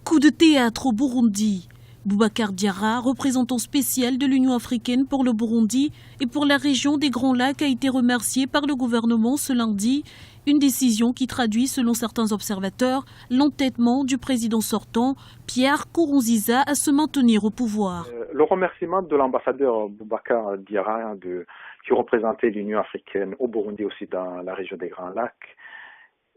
Coup de théâtre au Burundi. Boubacar Diarra, représentant spécial de l'Union africaine pour le Burundi et pour la région des Grands Lacs, a été remercié par le gouvernement ce lundi. Une décision qui traduit, selon certains observateurs, l'entêtement du président sortant, Pierre Nkurunziza, à se maintenir au pouvoir. Le remerciement de l'ambassadeur Boubacar Diarra, qui représentait l'Union africaine au Burundi, aussi dans la région des Grands Lacs,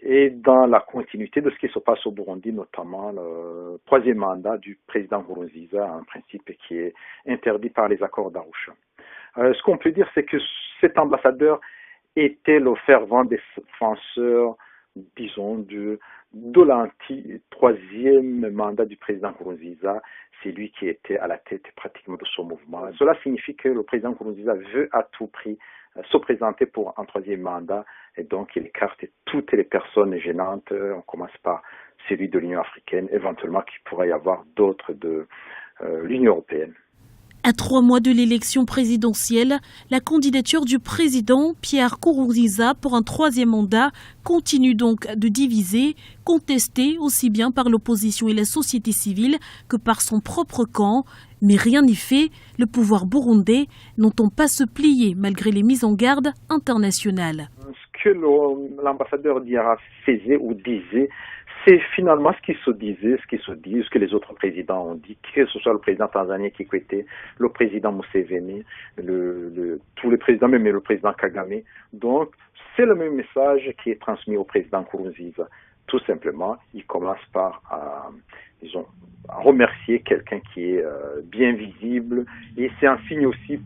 et dans la continuité de ce qui se passe au Burundi, notamment le troisième mandat du président Nkurunziza, un principe qui est interdit par les accords d'Arusha. Ce qu'on peut dire, c'est que cet ambassadeur était le fervent défenseur, disons, de l'anti-troisième mandat du président Nkurunziza. C'est lui qui était à la tête pratiquement de ce mouvement. Cela signifie que le président Nkurunziza veut à tout prix se présenter pour un troisième mandat, et donc il écarte toutes les personnes gênantes. On commence par celui de l'Union africaine, éventuellement qu'il pourrait y avoir d'autres de l'Union européenne. À 3 mois de l'élection présidentielle, la candidature du président Pierre Nkurunziza pour un troisième mandat continue donc de diviser, contestée aussi bien par l'opposition et la société civile que par son propre camp. Mais rien n'y fait, le pouvoir burundais n'entend pas se plier malgré les mises en garde internationales. Ce que l'ambassadeur Diarra faisait ou disait, c'est finalement ce qui se disait, ce que les autres présidents ont dit, que ce soit le président tanzanien Kikwete, le président Museveni, tous les présidents, même le président Kagame. Donc, c'est le même message qui est transmis au président Nkurunziza. Tout simplement, il commence par à remercier quelqu'un qui est bien visible, et c'est un signe aussi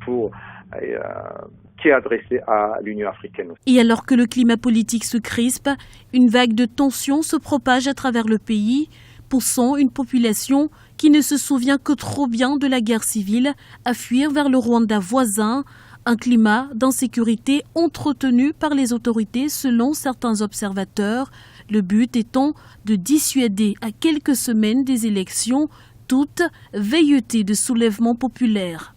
qui est adressé à l'Union africaine. Et alors que le climat politique se crispe, une vague de tensions se propage à travers le pays, poussant une population qui ne se souvient que trop bien de la guerre civile à fuir vers le Rwanda voisin. Un climat d'insécurité entretenu par les autorités selon certains observateurs. Le but étant de dissuader à quelques semaines des élections toute velléité de soulèvement populaire.